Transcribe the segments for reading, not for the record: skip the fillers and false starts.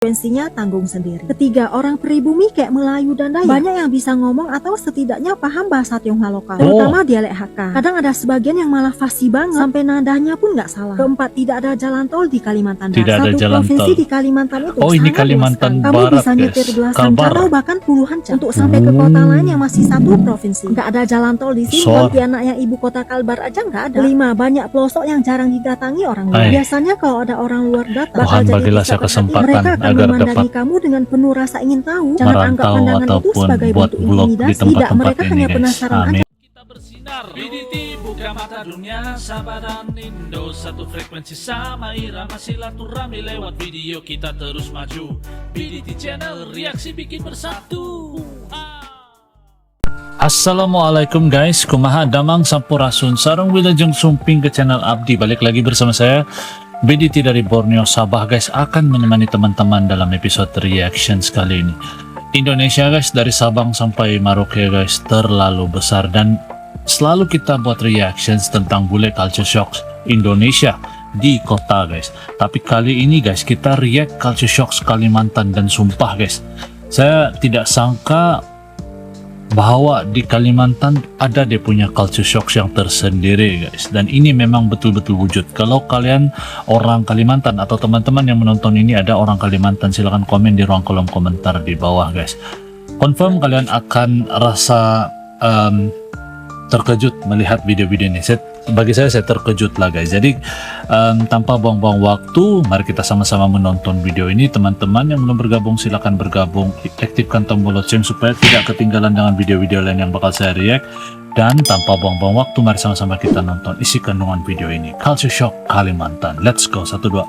Konsekuensinya tanggung sendiri. Ketiga, orang pribumi kayak Melayu dan Dayak banyak yang bisa ngomong atau setidaknya paham bahasa Tionghoa lokal, terutama dialek Hakka. Kadang ada sebagian yang malah fasih banget sampai nadanya pun nggak salah. Keempat, tidak ada jalan tol di Kalimantan Barat. Satu provinsi di Kalimantan itu ini Kalimantan Barat. Kamu bisa nyetir belasan jam atau bahkan puluhan jam untuk sampai ke kota lain yang masih satu provinsi. Nggak ada jalan tol di sini. Pontianak yang ibu kota Kalbar aja nggak ada. 5, banyak pelosok yang jarang didatangi orang luar. Biasanya kalau ada orang luar datang, bakal jadi kesempatan. Mereka akan memandangi kamu dengan penuh rasa ingin tahu. Jangan anggap pandangan itu sebagai bentuk intimidasi. Tidak, mereka hanya penasaran aja. Kita bersinar, BDT buka mata dunia, Sabah dan Indo satu frekuensi sama irama silaturahmi lewat video kita terus maju. BDT Channel, reaksi bikin bersatu. Assalamualaikum guys, kumaha damang sampurasun sareng wilajeng sumping ke channel Abdi. Balik lagi bersama saya BDT dari Borneo, Sabah guys, akan menemani teman-teman dalam episode reaction kali ini. Indonesia guys, dari Sabang sampai Merauke guys, terlalu besar dan selalu kita buat reactions tentang bule culture shock Indonesia di kota guys. Tapi kali ini guys, kita react culture shock Kalimantan dan sumpah guys, saya tidak sangka bahwa di Kalimantan ada dia punya culture shock yang tersendiri guys, dan ini memang betul-betul wujud. Kalau kalian orang Kalimantan atau teman-teman yang menonton ini ada orang Kalimantan, silahkan komen di ruang kolom komentar di bawah guys. Confirm kalian akan rasa terkejut melihat video-video ini. Bagi saya terkejut lah guys. Jadi tanpa buang-buang waktu, mari kita sama-sama menonton video ini. Teman-teman yang belum bergabung silahkan bergabung, aktifkan tombol lonceng supaya tidak ketinggalan dengan video-video lain yang bakal saya react. Dan tanpa buang-buang waktu, mari sama-sama kita nonton isi kandungan video ini. Culture Shock Kalimantan. Let's go. 1, 2.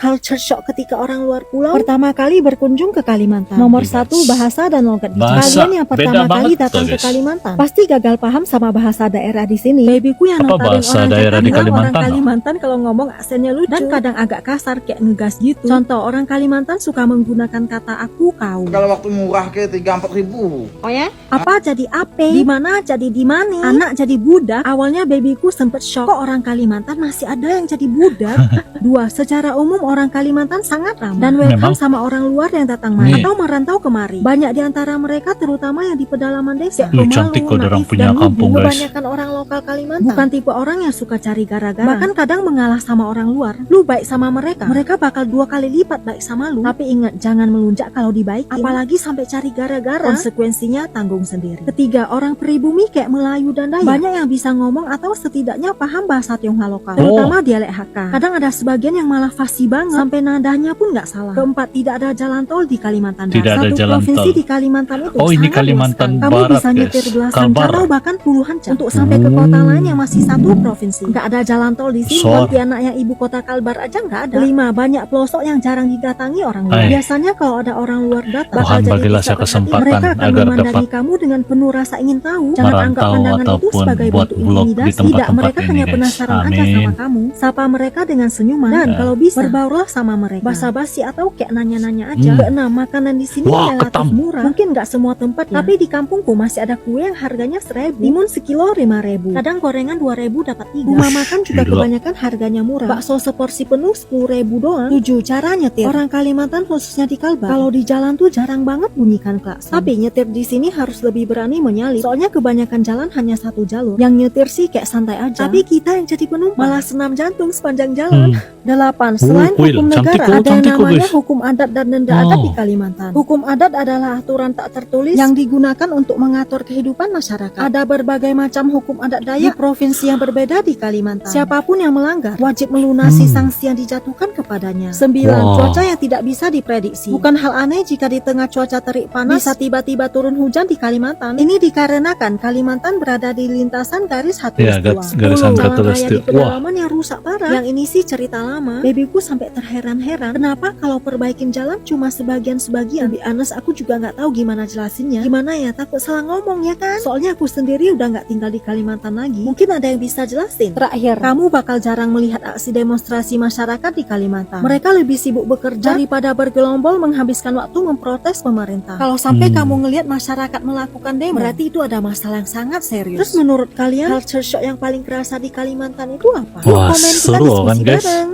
Culture shock ketika orang luar pulau pertama kali berkunjung ke Kalimantan. Nomor 1, bahasa dan logat bicara. Kalian yang pertama kali datang ke Kalimantan pasti gagal paham sama bahasa daerah di sini. Babyku yang notabene orang daerah di Kalimantan, orang Kalimantan kalau ngomong aksennya lucu dan kadang agak kasar kayak ngegas gitu. Contoh, orang Kalimantan suka menggunakan kata aku, kau. Kalau waktu murah ke 3-4 ribu. Oh ya? Apa jadi ape? Di mana jadi di mana? Anak jadi budak. Awalnya babyku sempet shock, kok orang Kalimantan masih ada yang jadi budak. 2, secara umum orang Kalimantan sangat ramah dan welcome sama orang luar yang datang atau merantau kemari. Banyak di antara mereka, terutama yang di pedalaman desa, cantik kok orang punya kampung guys. Kebanyakan orang lokal Kalimantan bukan tipe orang yang suka cari gara-gara, bahkan kadang mengalah sama orang luar. Lu baik sama mereka, mereka bakal 2 kali lipat baik sama lu. Tapi ingat, jangan melunjak kalau dibaikin, apalagi sampai cari gara-gara. Konsekuensinya tanggung sendiri. Ketiga, orang pribumi kayak Melayu dan Dayak banyak yang bisa ngomong atau setidaknya paham bahasa Tionghoa lokal, terutama dialek Hakka. Kadang ada sebagian yang malah fasih banget sampai nadanya pun nggak salah. Keempat, tidak ada jalan tol di Kalimantan Barat. Satu provinsi di Kalimantan itu ini Kalimantan Barat. Kamu bisa nyetir belasan jam atau bahkan puluhan jam untuk sampai ke kota lain yang masih satu provinsi. Nggak ada jalan tol di sini. Pontianak yang ibu kota Kalbar aja nggak ada. 5, banyak pelosok yang jarang didatangi orang luar. Biasanya kalau ada orang luar datang, bakal jadi kesempatan. Mereka akan memandangi kamu dengan penuh rasa ingin tahu. Jangan anggap pandangan itu sebagai bentuk intimidasi. Tidak, mereka hanya penasaran aja sama kamu. Sapa mereka dengan senyuman dan kalau bisa berbaurlah sama mereka. Basa-basi atau kayak nanya-nanya aja. Keenam, makanan di sini relatif murah. Mungkin nggak semua tempat ya, tapi di kampungku masih ada kue yang harganya 1.000, timun sekilo 5.000, kadang gorengan 2.000 dapat 3. Rumah makan juga kebanyakan harganya murah. Bakso seporsi penuh 10.000 doang. 7, cara nyetir. Orang Kalimantan khususnya di Kalbar, kalau di jalan tuh jarang banget bunyikan klakson. Tapi nyetir di sini harus lebih berani menyalip. Soalnya kebanyakan jalan hanya 1 jalur. Yang nyetir sih kayak santai aja. Tapi kita yang jadi penumpang malah senam jantung sepanjang jalan. 8, selain hukum negara, ada yang namanya hukum adat dan denda adat di Kalimantan. Hukum adat adalah aturan tak tertulis yang digunakan untuk mengatur kehidupan masyarakat. Ada berbagai macam hukum adat Dayak di provinsi yang berbeda di Kalimantan. Siapapun yang melanggar wajib melunasi sanksi yang dijatuhkan kepadanya. 9, cuaca yang tidak bisa diprediksi. Bukan hal aneh jika di tengah cuaca terik panas bisa tiba-tiba turun hujan di Kalimantan. Ini dikarenakan Kalimantan berada di lintasan garis Khatulistiwa. Jalan raya di pedalaman yang rusak parah. Yang ini sih cerita lama. lama. Babyku sampai terheran-heran kenapa kalau perbaikin jalan cuma sebagian-sebagian. Lebih honest, aku juga nggak tahu gimana jelasinnya. Gimana ya, takut salah ngomong ya kan? Soalnya aku sendiri udah nggak tinggal di Kalimantan lagi. Mungkin ada yang bisa jelasin. Terakhir, kamu bakal jarang melihat aksi demonstrasi masyarakat di Kalimantan. Mereka lebih sibuk bekerja daripada bergelombol menghabiskan waktu memprotes pemerintah. Kalau sampai kamu ngelihat masyarakat melakukan demo, berarti itu ada masalah yang sangat serius. Terus menurut kalian, culture shock yang paling kerasa di Kalimantan itu apa? Wah, Komen, kita seru diskusi kan, guys? bareng.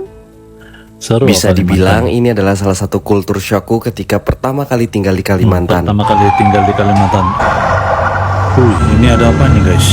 Seru Bisa Kalimantan. dibilang ini adalah salah satu kultur shockku ketika pertama kali tinggal di Kalimantan. Pertama kali tinggal di Kalimantan. Ini ada apa nih guys?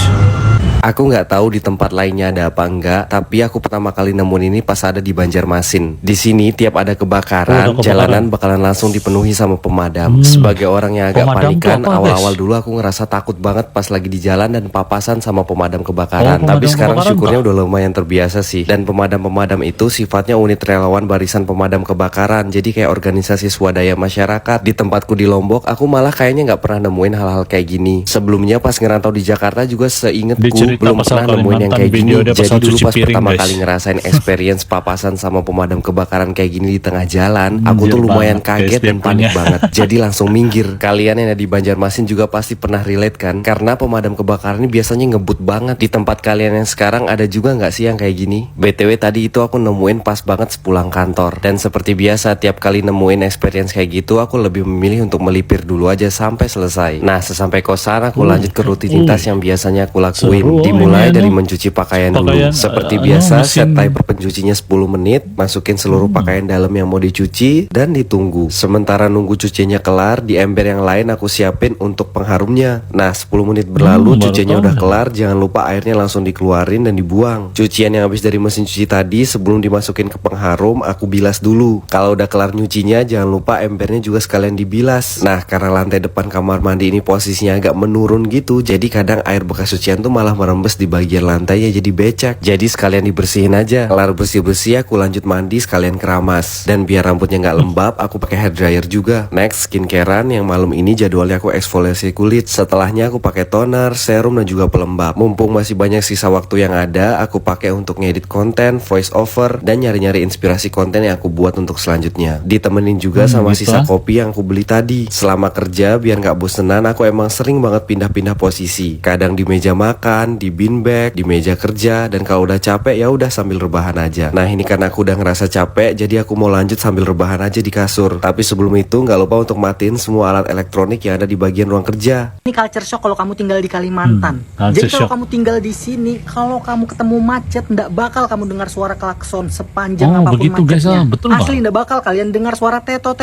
Aku nggak tahu di tempat lainnya ada apa enggak, tapi aku pertama kali nemuin ini pas ada di Banjarmasin. Di sini tiap ada kebakaran, jalanan bakalan langsung dipenuhi sama pemadam. Sebagai orang yang agak Pemadam panikan, tuh apa, awal-awal guys? dulu aku ngerasa takut banget pas lagi di jalan dan papasan sama pemadam kebakaran. pemadam Tapi sekarang kebakaran, syukurnya Pak? udah lumayan terbiasa sih. Dan pemadam-pemadam itu sifatnya unit relawan barisan pemadam kebakaran. Jadi kayak organisasi swadaya masyarakat. Di tempatku di Lombok, aku malah kayaknya nggak pernah nemuin hal-hal kayak gini. Sebelumnya pas ngerantau di Jakarta juga seingetku Dicerita belum pasal pernah nemuin yang Kalimantan, kayak gini. video dia Jadi pasal dulu cuci pas piring, pertama guys. kali ngerasain experience papasan sama pemadam kebakaran kayak gini di tengah jalan, aku tuh Anjir lumayan banget, guys, kaget dan dia panik punya. banget. Jadi langsung minggir. Kalian yang ada di Banjarmasin juga pasti pernah relate kan? Karena pemadam kebakaran ini biasanya ngebut banget. Di tempat kalian yang sekarang ada juga nggak sih yang kayak gini? BTW tadi itu aku nemuin pas banget sepulang kantor. Dan seperti biasa tiap kali nemuin experience kayak gitu, aku lebih memilih untuk melipir dulu aja sampai selesai. Nah, sesampai kosan aku lanjut ke rutinitas yang biasanya aku lakuin. Seru, Dimulai ini dari anu. mencuci pakaian dulu. Pakaian, Seperti anu, biasa, mesin. set timer pencucinya 10 menit, masukin seluruh pakaian dalam yang mau dicuci, dan ditunggu. Sementara nunggu cucinya kelar, di ember yang lain aku siapin untuk pengharumnya. Nah, 10 menit berlalu, baru cucinya tahu udah dah. kelar, jangan lupa airnya langsung dikeluarin dan dibuang. Cucian yang habis dari mesin cuci tadi, sebelum dimasukin ke pengharum, aku bilas dulu. Kalau udah kelar nyucinya, jangan lupa embernya juga sekalian dibilas. Nah, karena lantai depan kamar mandi ini posisinya agak menurun gitu, jadi kadang air bekas cucian tuh malah merembes di bagian lantainya jadi becek. Jadi sekalian dibersihin aja. Kelar bersih-bersih aku lanjut mandi sekalian keramas. Dan biar rambutnya nggak lembab, aku pakai hair dryer juga. Next, skincarean yang malam ini jadwalnya aku eksfoliasi kulit. Setelahnya aku pakai toner, serum dan juga pelembab. Mumpung masih banyak sisa waktu yang ada, aku pakai untuk ngedit konten, voice over, dan nyari-nyari inspirasi konten yang aku buat untuk selanjutnya. Ditemenin juga sama gitu sisa ah. kopi yang aku beli tadi. Selama kerja biar nggak bosenan, aku emang sering banget pindah-pindah posisi. Kadang di meja makan, di beanbag, di meja kerja, dan kalau udah capek ya udah sambil rebahan aja. Nah, ini karena aku udah ngerasa capek, jadi aku mau lanjut sambil rebahan aja di kasur. Tapi sebelum itu nggak lupa untuk matiin semua alat elektronik yang ada di bagian ruang kerja. Ini culture shock kalau kamu tinggal di Kalimantan. Culture Jadi kalau shock. kamu tinggal di sini, kalau kamu ketemu macet, ndak bakal kamu dengar suara klakson sepanjang Oh, apapun begitu, guys, macetnya. ah, betul, Bang. Asli ndak bakal kalian dengar suara tetot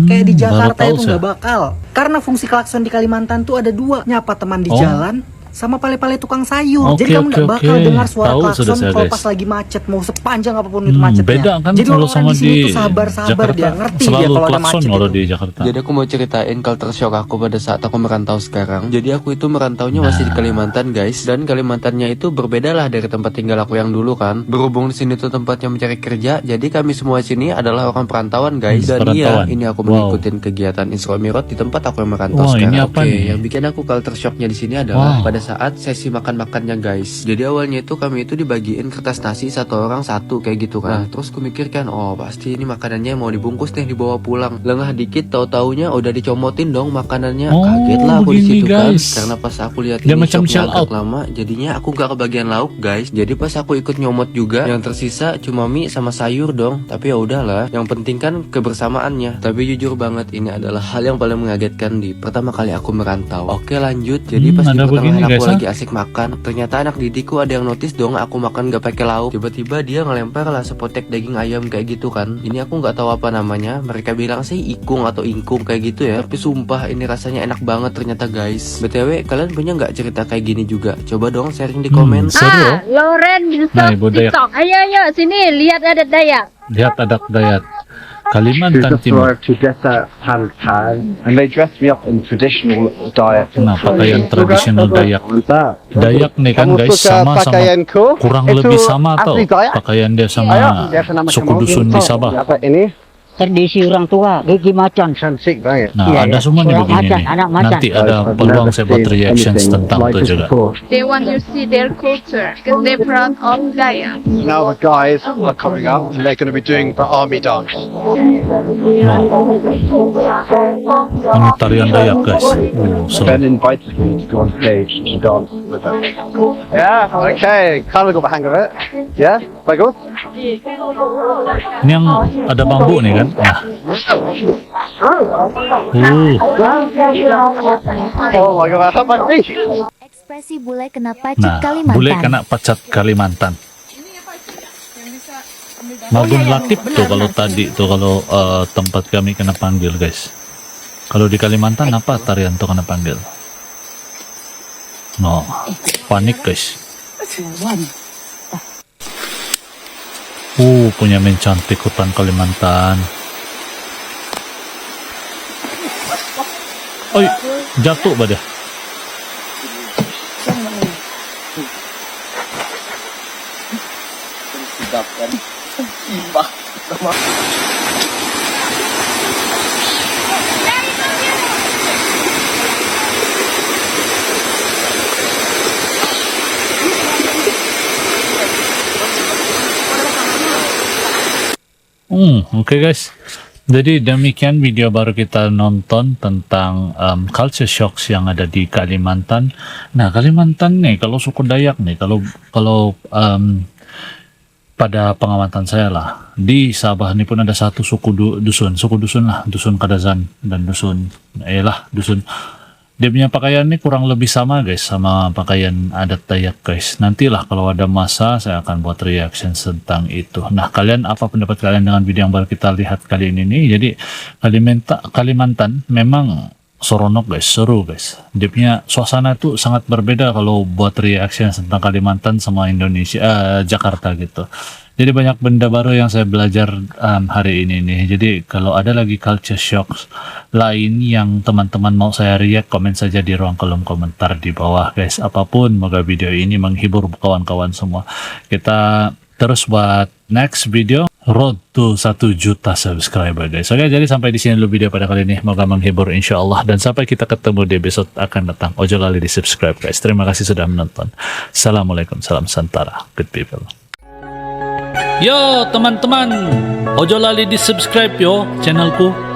kayak di Jakarta baru tahu itu saya. nggak bakal. Karena fungsi klakson di Kalimantan tuh ada dua, nyapa teman di Oh. jalan sama pale-pale tukang sayur. Oke, Jadi kamu nggak oke, bakal oke. dengar suara Tahu sudah klakson saya, kalau guys. pas lagi macet, mau sepanjang apapun itu macetnya. Beda kan Jadi kalau orang sama di sini di tuh sabar-sabar Jakarta. dia, ngerti dia Selalu kalau ada klakson macet kalau itu. di Jakarta. Jadi aku mau ceritain culture shock aku pada saat aku merantau sekarang. Jadi aku itu merantaunya masih di Kalimantan guys. Dan Kalimantannya itu berbeda lah dari tempat tinggal aku yang dulu kan. Berhubung di sini tuh tempatnya mencari kerja, jadi kami semua sini adalah orang perantauan guys. Dan perantauan. iya, ini aku Wow. mengikuti kegiatan Isra Mi'raj di tempat aku yang merantau Wah, sekarang. ini apa Oke, nih? yang bikin aku culture shocknya di sini adalah Wow. pada saat sesi makan-makannya guys. Jadi awalnya itu kami itu dibagiin kertas nasi satu orang satu kayak gitu kan. Nah, terus ku mikirkan, oh pasti ini makanannya mau dibungkus nih dibawa pulang. Lengah dikit tahu-taunya udah dicomotin dong makanannya. Oh, Kaget lah aku di gini, situ kan. guys. Karena pas aku lihat Dia ini macam shopnya shell agak out. lama, jadinya aku gak kebagian lauk guys. Jadi pas aku ikut nyomot juga, yang tersisa cuma mie sama sayur dong. Tapi ya udahlah, yang penting kan kebersamaannya. Tapi jujur banget ini adalah hal yang paling mengagetkan di pertama kali aku merantau. Oke lanjut. Jadi pas di ada pertengahan begini, aku guys, lagi asik makan, ternyata anak didikku ada yang notice dong aku makan gak pakai lauk. Tiba-tiba dia ngelempar lah sepotek daging ayam kayak gitu kan. Ini aku nggak tahu apa namanya. Mereka bilang sih ikung atau ingkung kayak gitu ya. Tapi sumpah ini rasanya enak banget ternyata guys. BTW kalian punya nggak cerita kayak gini juga? Coba dong sharing di komen. Seru ya? Loren Nah, Yusuf Ibu Dayak. TikTok. Ayo sini lihat adat Dayak. Lihat adat Dayak. Kalimantan just Timur. arrived to Desa Pan, and they dressed me up in traditional diet. Nah, pakaian tradisional Dayak. Dayak nih kan guys, sama kurang lebih sama atau pakaian dia sama suku dusun di Sabah. Apa ini? tradisi orang tua, gigi macan. Cantik banget. Nah, Iya, ada iya. semua nih Orang begini macan, nih. anak macan. Nanti ada peluang saya buat reactions tentang itu juga. They want to see their culture because they're proud of Dayak. Now the guys are coming up and they're going to be doing the army dance. Ano, tarian Dayak guys. So, Ben invited me to go on stage and dance with them. Yeah, okay. Kind of got the hang of it. Yeah, bagus. ini yang ada bambu nih kan. Nah. Oh my god, how about me? Ekspresi bule kena Nah, pacet Kalimantan. bule kena pacat Kalimantan. Magun Latif tuh kalau tadi tuh kalau tempat kami kena panggil guys. Kalau di Kalimantan apa tarian tuh kena panggil? No, panik guys. Punya main cantik hutan Kalimantan. Oi, jatuh pada. Oke guys. Jadi demikian video baru kita nonton tentang culture shocks yang ada di Kalimantan. Nah, Kalimantan nih kalau suku Dayak nih kalau pada pengamatan saya lah di Sabah ini pun ada satu suku dusun lah, dusun Kadazan dan dusun dia punya pakaian ini kurang lebih sama guys sama pakaian adat Dayak guys. Nantilah kalau ada masa saya akan buat reaction tentang itu. Nah, kalian apa pendapat kalian dengan video yang baru kita lihat kali ini nih? Jadi Kalimantan memang seronok guys, seru guys. Dia punya suasana tuh sangat berbeda kalau buat reaction tentang Kalimantan sama Indonesia, Jakarta gitu. Jadi banyak benda baru yang saya belajar hari ini nih. Jadi kalau ada lagi culture shocks lain yang teman-teman mau saya react, komen saja di ruang kolom komentar di bawah guys. Apapun, moga video ini menghibur kawan-kawan semua. Kita terus buat next video, road to 1 juta subscriber guys. Oke, jadi sampai di sini dulu video pada kali ini. Moga menghibur insyaallah, dan sampai kita ketemu di episode akan datang. Ojo lali di subscribe guys. Terima kasih sudah menonton. Assalamualaikum, salam Santara, good people. Yo teman-teman, ojo lali di subscribe yo channelku.